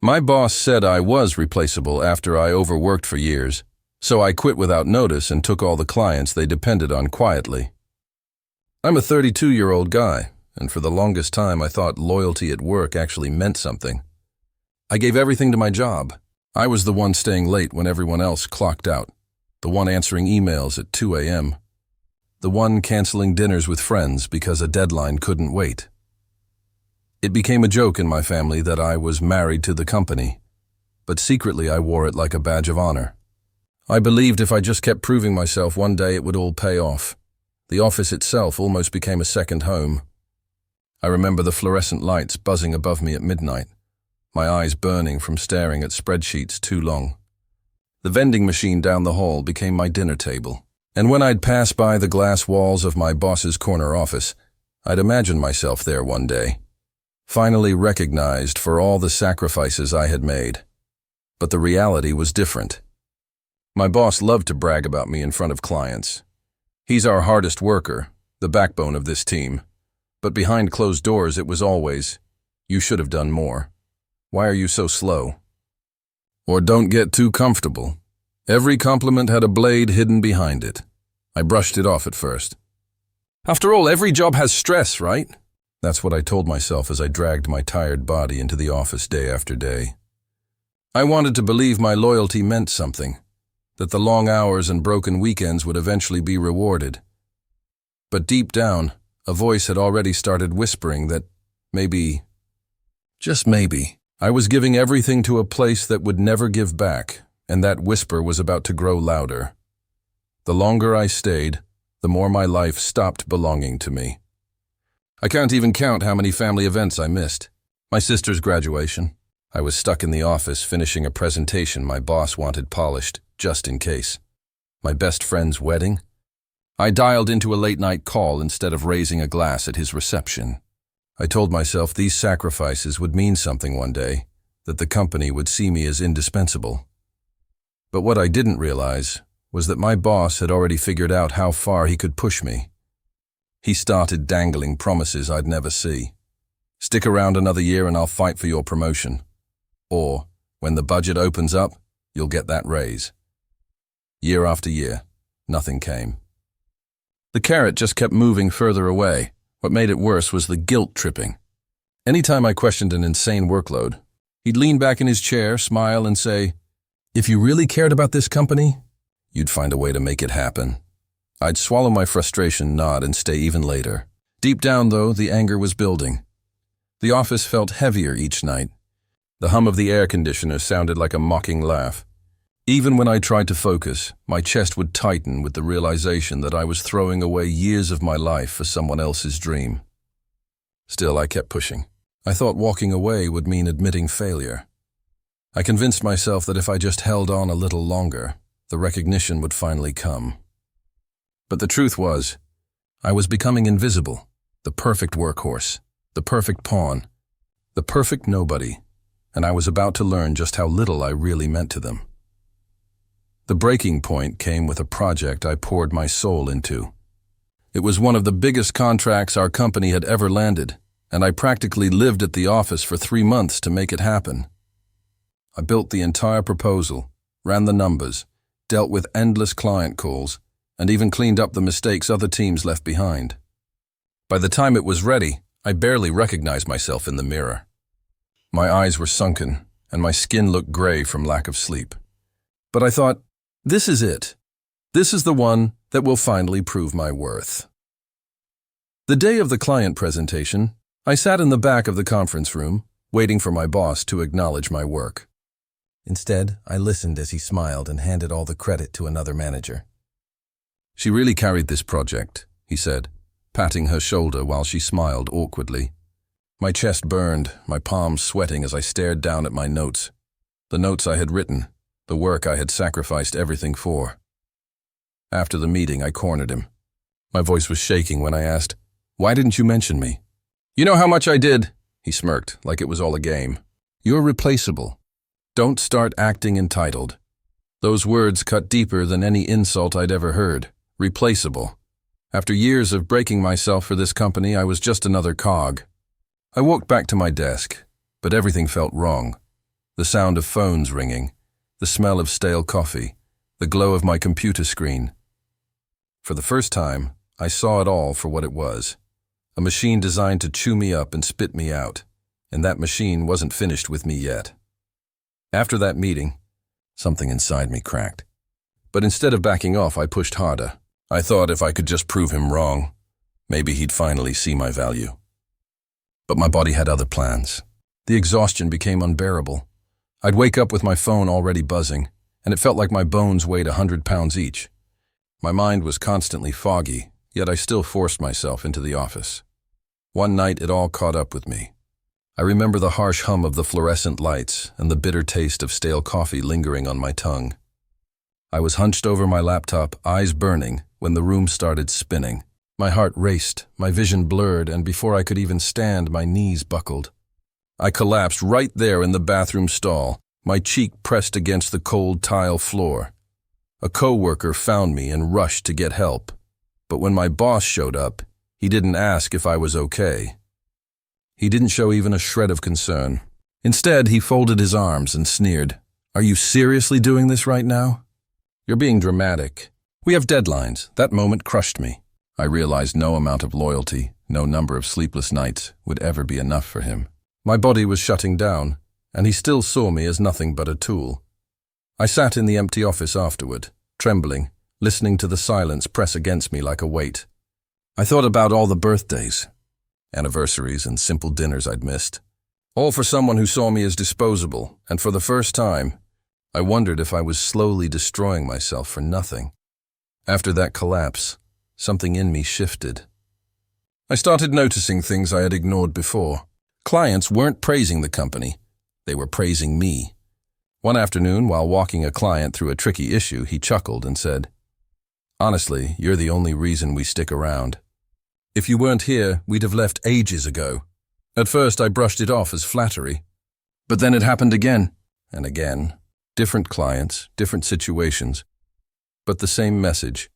My boss said I was replaceable after I overworked for years, so I quit without notice and took all the clients they depended on quietly. I'm a 32-year-old guy, and for the longest time I thought loyalty at work actually meant something. I gave everything to my job. I was the one staying late when everyone else clocked out, the one answering emails at 2 a.m., the one canceling dinners with friends because a deadline couldn't wait. It became a joke in my family that I was married to the company, but secretly I wore it like a badge of honor. I believed if I just kept proving myself, one day it would all pay off. The office itself almost became a second home. I remember the fluorescent lights buzzing above me at midnight, my eyes burning from staring at spreadsheets too long. The vending machine down the hall became my dinner table, and when I'd pass by the glass walls of my boss's corner office, I'd imagine myself there one day, finally recognized for all the sacrifices I had made. But the reality was different. My boss loved to brag about me in front of clients. He's our hardest worker, the backbone of this team. But behind closed doors it was always, "You should have done more. Why are you so slow?" Or "Don't get too comfortable." Every compliment had a blade hidden behind it. I brushed it off at first. After all, every job has stress, right? That's what I told myself as I dragged my tired body into the office day after day. I wanted to believe my loyalty meant something, that the long hours and broken weekends would eventually be rewarded. But deep down, a voice had already started whispering that maybe, just maybe, I was giving everything to a place that would never give back, and that whisper was about to grow louder. The longer I stayed, the more my life stopped belonging to me. I can't even count how many family events I missed. My sister's graduation. I was stuck in the office finishing a presentation my boss wanted polished, just in case. My best friend's wedding. I dialed into a late-night call instead of raising a glass at his reception. I told myself these sacrifices would mean something one day, that the company would see me as indispensable. But what I didn't realize was that my boss had already figured out how far he could push me. He started dangling promises I'd never see. "Stick around another year and I'll fight for your promotion." Or, "When the budget opens up, you'll get that raise." Year after year, nothing came. The carrot just kept moving further away. What made it worse was the guilt tripping. Anytime I questioned an insane workload, he'd lean back in his chair, smile, and say, "If you really cared about this company, you'd find a way to make it happen." I'd swallow my frustration, nod, and stay even later. Deep down, though, the anger was building. The office felt heavier each night. The hum of the air conditioner sounded like a mocking laugh. Even when I tried to focus, my chest would tighten with the realization that I was throwing away years of my life for someone else's dream. Still, I kept pushing. I thought walking away would mean admitting failure. I convinced myself that if I just held on a little longer, the recognition would finally come. But the truth was, I was becoming invisible, the perfect workhorse, the perfect pawn, the perfect nobody, and I was about to learn just how little I really meant to them. The breaking point came with a project I poured my soul into. It was one of the biggest contracts our company had ever landed, and I practically lived at the office for 3 months to make it happen. I built the entire proposal, ran the numbers, dealt with endless client calls, and even cleaned up the mistakes other teams left behind. By the time it was ready, I barely recognized myself in the mirror. My eyes were sunken, and my skin looked gray from lack of sleep. But I thought, this is it. This is the one that will finally prove my worth. The day of the client presentation, I sat in the back of the conference room, waiting for my boss to acknowledge my work. Instead, I listened as he smiled and handed all the credit to another manager. "She really carried this project," he said, patting her shoulder while she smiled awkwardly. My chest burned, my palms sweating as I stared down at my notes. The notes I had written, the work I had sacrificed everything for. After the meeting, I cornered him. My voice was shaking when I asked, "Why didn't you mention me?" "You know how much I did," he smirked, like it was all a game. "You're replaceable. Don't start acting entitled." Those words cut deeper than any insult I'd ever heard. Replaceable. After years of breaking myself for this company, I was just another cog. I walked back to my desk, but everything felt wrong. The sound of phones ringing, the smell of stale coffee, the glow of my computer screen. For the first time, I saw it all for what it was. A machine designed to chew me up and spit me out, and that machine wasn't finished with me yet. After that meeting, something inside me cracked. But instead of backing off, I pushed harder. I thought if I could just prove him wrong, maybe he'd finally see my value. But my body had other plans. The exhaustion became unbearable. I'd wake up with my phone already buzzing, and it felt like my bones weighed 100 pounds each. My mind was constantly foggy, yet I still forced myself into the office. One night it all caught up with me. I remember the harsh hum of the fluorescent lights and the bitter taste of stale coffee lingering on my tongue. I was hunched over my laptop, eyes burning, when the room started spinning. My heart raced, my vision blurred, and before I could even stand, my knees buckled. I collapsed right there in the bathroom stall, my cheek pressed against the cold tile floor. A coworker found me and rushed to get help. But when my boss showed up, he didn't ask if I was okay. He didn't show even a shred of concern. Instead, he folded his arms and sneered, "Are you seriously doing this right now? You're being dramatic. We have deadlines." That moment crushed me. I realized no amount of loyalty, no number of sleepless nights would ever be enough for him. My body was shutting down, and he still saw me as nothing but a tool. I sat in the empty office afterward, trembling, listening to the silence press against me like a weight. I thought about all the birthdays, anniversaries, and simple dinners I'd missed, all for someone who saw me as disposable, and for the first time, I wondered if I was slowly destroying myself for nothing. After that collapse, something in me shifted. I started noticing things I had ignored before. Clients weren't praising the company, they were praising me. One afternoon, while walking a client through a tricky issue, he chuckled and said, "Honestly, you're the only reason we stick around. If you weren't here, we'd have left ages ago." At first, I brushed it off as flattery. But then it happened again and again. Different clients, different situations, but the same message.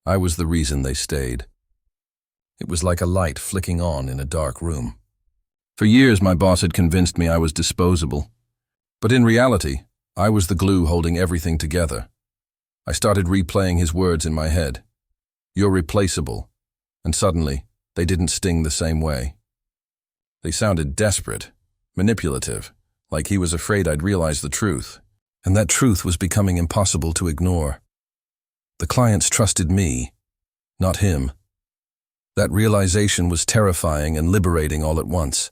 I was the reason they stayed. It was like a light flicking on in a dark room. For years, my boss had convinced me I was disposable. But in reality, I was the glue holding everything together. I started replaying his words in my head. "You're replaceable." And suddenly, they didn't sting the same way. They sounded desperate, manipulative, like he was afraid I'd realize the truth. And that truth was becoming impossible to ignore. The clients trusted me, not him. That realization was terrifying and liberating all at once.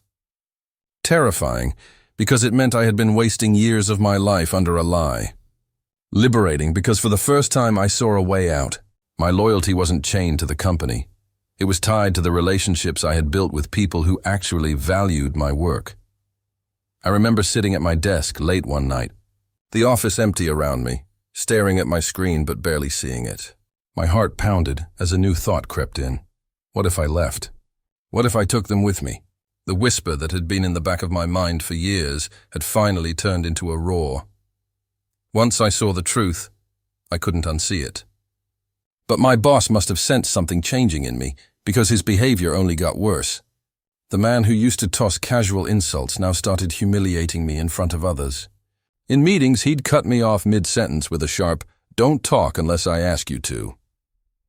Terrifying, because it meant I had been wasting years of my life under a lie. Liberating, because for the first time I saw a way out. My loyalty wasn't chained to the company. It was tied to the relationships I had built with people who actually valued my work. I remember sitting at my desk late one night, the office empty around me, staring at my screen but barely seeing it. My heart pounded as a new thought crept in. What if I left? What if I took them with me? The whisper that had been in the back of my mind for years had finally turned into a roar. Once I saw the truth, I couldn't unsee it. But my boss must have sensed something changing in me, because his behavior only got worse. The man who used to toss casual insults now started humiliating me in front of others. In meetings, he'd cut me off mid-sentence with a sharp, "Don't talk unless I ask you to."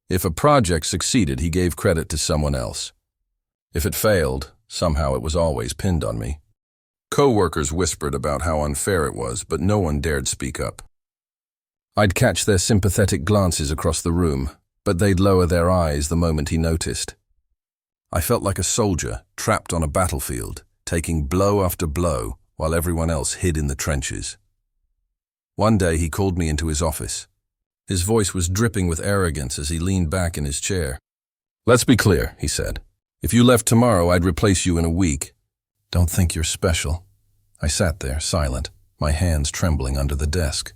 If a project succeeded, he gave credit to someone else. If it failed, somehow it was always pinned on me. Co-workers whispered about how unfair it was, but no one dared speak up. I'd catch their sympathetic glances across the room, but they'd lower their eyes the moment he noticed. I felt like a soldier trapped on a battlefield, taking blow after blow while everyone else hid in the trenches. One day he called me into his office. His voice was dripping with arrogance as he leaned back in his chair. "Let's be clear," he said. "If you left tomorrow, I'd replace you in a week. Don't think you're special." I sat there, silent, my hands trembling under the desk.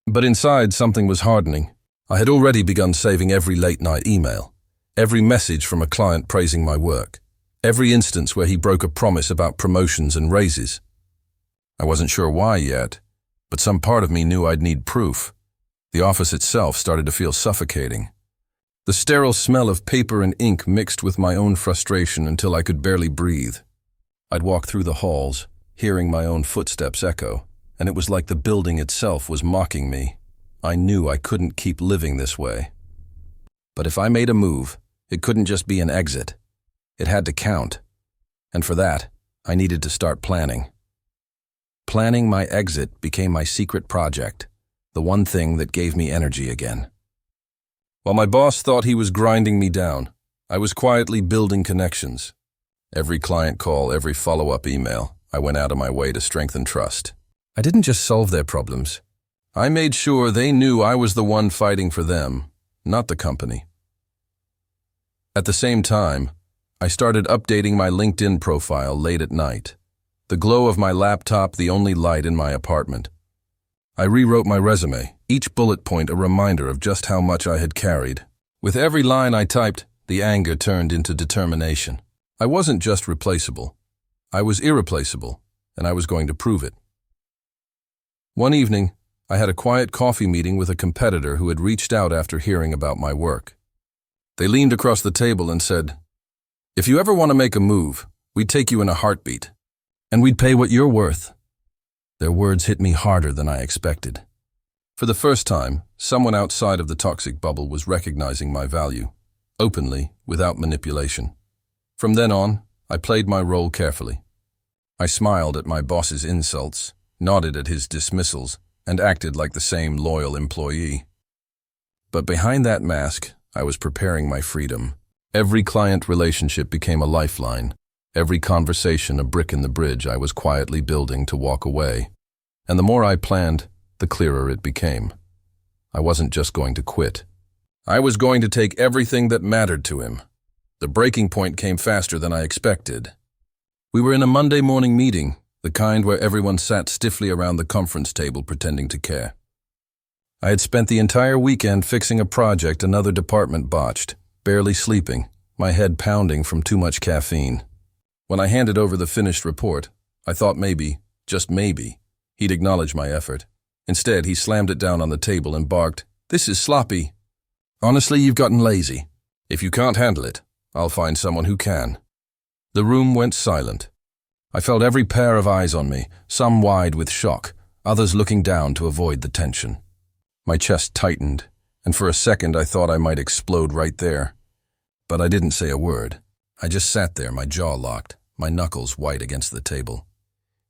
But inside, something was hardening. I had already begun saving every late-night email, every message from a client praising my work, every instance where he broke a promise about promotions and raises. I wasn't sure why yet, but some part of me knew I'd need proof. The office itself started to feel suffocating. The sterile smell of paper and ink mixed with my own frustration until I could barely breathe. I'd walk through the halls, hearing my own footsteps echo, and it was like the building itself was mocking me. I knew I couldn't keep living this way. But if I made a move, it couldn't just be an exit. It had to count. And for that, I needed to start planning. Planning my exit became my secret project, the one thing that gave me energy again. While my boss thought he was grinding me down, I was quietly building connections. Every client call, every follow-up email, I went out of my way to strengthen trust. I didn't just solve their problems. I made sure they knew I was the one fighting for them, not the company. At the same time, I started updating my LinkedIn profile late at night, the glow of my laptop the only light in my apartment. I rewrote my resume, each bullet point a reminder of just how much I had carried. With every line I typed, the anger turned into determination. I wasn't just replaceable. I was irreplaceable, and I was going to prove it. One evening, I had a quiet coffee meeting with a competitor who had reached out after hearing about my work. They leaned across the table and said, "If you ever want to make a move, we'd take you in a heartbeat, and we'd pay what you're worth." Their words hit me harder than I expected. For the first time, someone outside of the toxic bubble was recognizing my value, openly, without manipulation. From then on, I played my role carefully. I smiled at my boss's insults, nodded at his dismissals, and acted like the same loyal employee. But behind that mask, I was preparing my freedom. Every client relationship became a lifeline. Every conversation a brick in the bridge I was quietly building to walk away. And the more I planned, the clearer it became. I wasn't just going to quit. I was going to take everything that mattered to him. The breaking point came faster than I expected. We were in a Monday morning meeting, the kind where everyone sat stiffly around the conference table pretending to care. I had spent the entire weekend fixing a project another department botched, barely sleeping, my head pounding from too much caffeine. When I handed over the finished report, I thought maybe, just maybe, he'd acknowledge my effort. Instead, he slammed it down on the table and barked, "This is sloppy. Honestly, you've gotten lazy. If you can't handle it, I'll find someone who can." The room went silent. I felt every pair of eyes on me, some wide with shock, others looking down to avoid the tension. My chest tightened, and for a second I thought I might explode right there. But I didn't say a word. I just sat there, my jaw locked, my knuckles white against the table.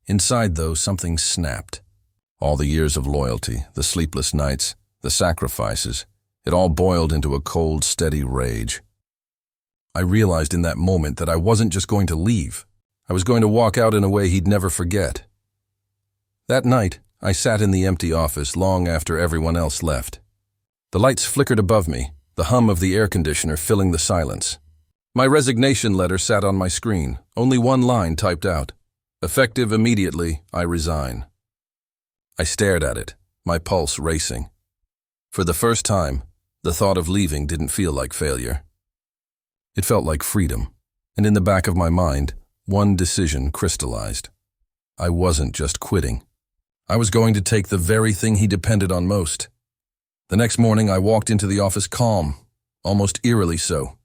Inside, though, something snapped. All the years of loyalty, the sleepless nights, the sacrifices, it all boiled into a cold, steady rage. I realized in that moment that I wasn't just going to leave. I was going to walk out in a way he'd never forget. That night, I sat in the empty office long after everyone else left. The lights flickered above me, the hum of the air conditioner filling the silence. My resignation letter sat on my screen, only one line typed out. Effective immediately, I resign. I stared at it, my pulse racing. For the first time, the thought of leaving didn't feel like failure. It felt like freedom, and in the back of my mind, one decision crystallized. I wasn't just quitting. I was going to take the very thing he depended on most. The next morning, I walked into the office calm, almost eerily so.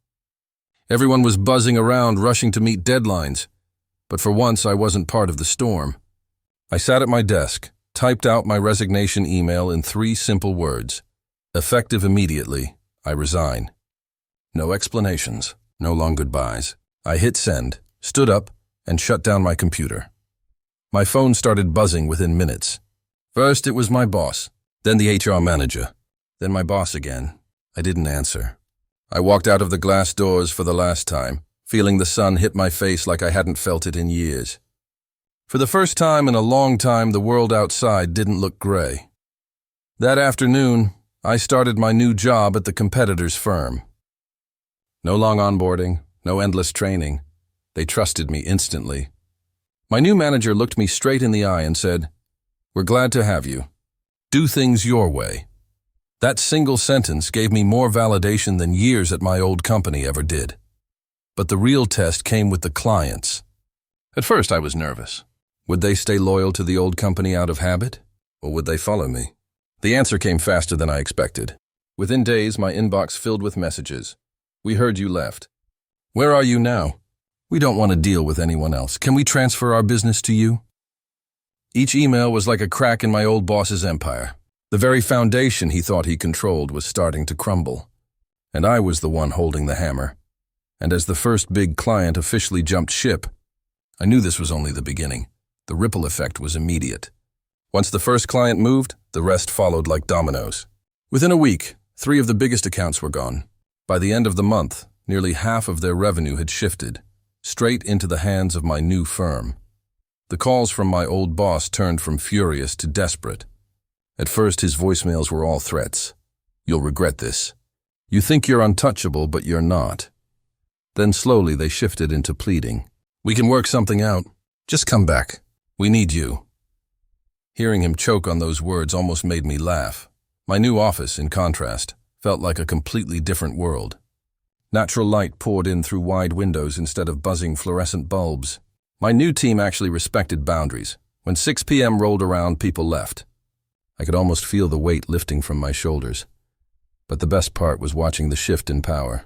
Everyone was buzzing around, rushing to meet deadlines, but for once I wasn't part of the storm. I sat at my desk, typed out my resignation email in 3 simple words. Effective immediately, I resign. No explanations, no long goodbyes. I hit send, stood up, and shut down my computer. My phone started buzzing within minutes. First, it was my boss, then the HR manager, then my boss again. I didn't answer. I walked out of the glass doors for the last time, feeling the sun hit my face like I hadn't felt it in years. For the first time in a long time, the world outside didn't look gray. That afternoon, I started my new job at the competitor's firm. No long onboarding, no endless training. They trusted me instantly. My new manager looked me straight in the eye and said, "We're glad to have you. Do things your way." That single sentence gave me more validation than years at my old company ever did. But the real test came with the clients. At first I was nervous. Would they stay loyal to the old company out of habit, or would they follow me? The answer came faster than I expected. Within days, my inbox filled with messages. "We heard you left. Where are you now? We don't want to deal with anyone else. Can we transfer our business to you?" Each email was like a crack in my old boss's empire. The very foundation he thought he controlled was starting to crumble. And I was the one holding the hammer. And as the first big client officially jumped ship, I knew this was only the beginning. The ripple effect was immediate. Once the first client moved, the rest followed like dominoes. Within a week, 3 of the biggest accounts were gone. By the end of the month, nearly half of their revenue had shifted, straight into the hands of my new firm. The calls from my old boss turned from furious to desperate. At first, his voicemails were all threats. "You'll regret this. You think you're untouchable, but you're not." Then slowly they shifted into pleading. "We can work something out. Just come back. We need you." Hearing him choke on those words almost made me laugh. My new office, in contrast, felt like a completely different world. Natural light poured in through wide windows instead of buzzing fluorescent bulbs. My new team actually respected boundaries. When 6 p.m. rolled around, people left. I could almost feel the weight lifting from my shoulders. But the best part was watching the shift in power.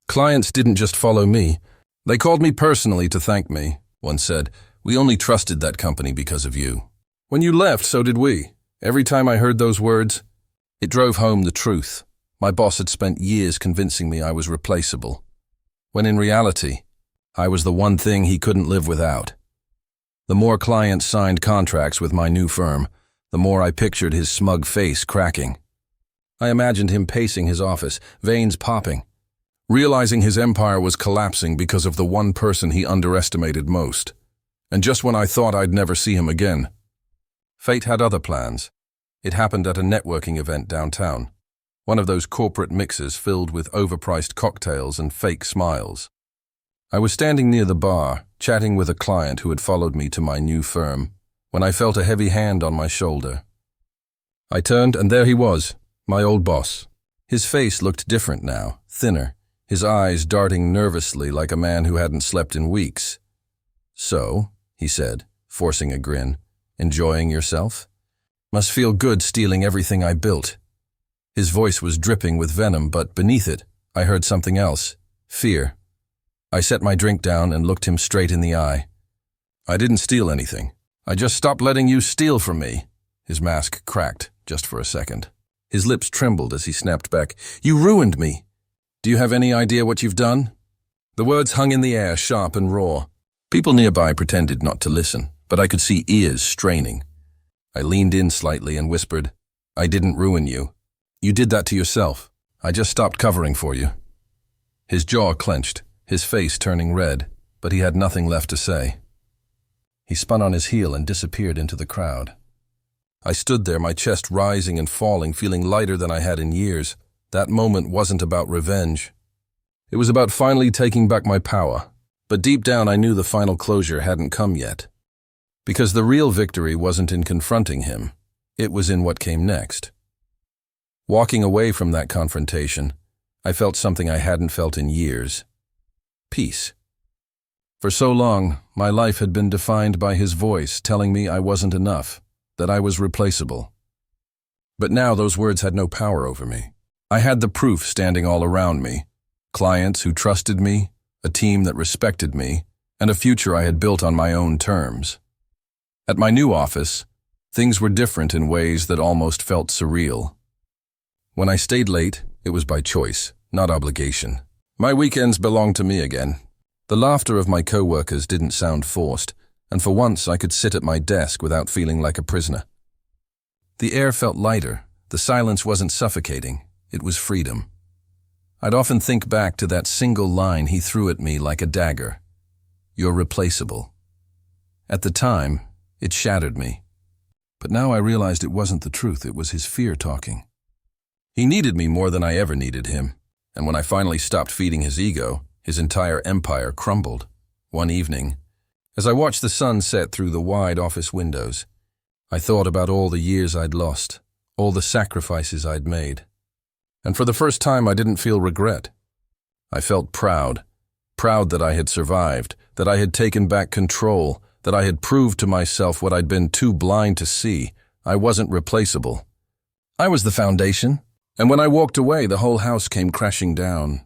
Clients didn't just follow me. They called me personally to thank me. One said, "We only trusted that company because of you. When you left, so did we." Every time I heard those words, it drove home the truth. My boss had spent years convincing me I was replaceable, when in reality, I was the one thing he couldn't live without. The more clients signed contracts with my new firm, the more I pictured his smug face cracking. I imagined him pacing his office, veins popping, realizing his empire was collapsing because of the one person he underestimated most. And just when I thought I'd never see him again, fate had other plans. It happened at a networking event downtown, one of those corporate mixes filled with overpriced cocktails and fake smiles. I was standing near the bar, chatting with a client who had followed me to my new firm, when I felt a heavy hand on my shoulder. I turned, and there he was, my old boss. His face looked different now, thinner, his eyes darting nervously like a man who hadn't slept in weeks. "So," he said, forcing a grin, "enjoying yourself? Must feel good stealing everything I built." His voice was dripping with venom, but beneath it, I heard something else, fear. I set my drink down and looked him straight in the eye. "I didn't steal anything. I just stopped letting you steal from me." His mask cracked, just for a second. His lips trembled as he snapped back, "You ruined me. Do you have any idea what you've done?" The words hung in the air, sharp and raw. People nearby pretended not to listen, but I could see ears straining. I leaned in slightly and whispered, "I didn't ruin you. You did that to yourself. I just stopped covering for you." His jaw clenched, his face turning red, but he had nothing left to say. He spun on his heel and disappeared into the crowd. I stood there, my chest rising and falling, feeling lighter than I had in years. That moment wasn't about revenge. It was about finally taking back my power. But deep down I knew the final closure hadn't come yet. Because the real victory wasn't in confronting him. It was in what came next. Walking away from that confrontation, I felt something I hadn't felt in years. Peace. For so long, my life had been defined by his voice telling me I wasn't enough, that I was replaceable. But now those words had no power over me. I had the proof standing all around me, clients who trusted me, a team that respected me, and a future I had built on my own terms. At my new office, things were different in ways that almost felt surreal. When I stayed late, it was by choice, not obligation. My weekends belonged to me again. The laughter of my co-workers didn't sound forced, and for once I could sit at my desk without feeling like a prisoner. The air felt lighter, the silence wasn't suffocating, it was freedom. I'd often think back to that single line he threw at me like a dagger. "You're replaceable." At the time, it shattered me. But now I realized it wasn't the truth, it was his fear talking. He needed me more than I ever needed him, and when I finally stopped feeding his ego, his entire empire crumbled. One evening, as I watched the sun set through the wide office windows, I thought about all the years I'd lost, all the sacrifices I'd made. And for the first time, I didn't feel regret. I felt proud that I had survived, that I had taken back control, that I had proved to myself what I'd been too blind to see. I wasn't replaceable. I was the foundation, and when I walked away, the whole house came crashing down.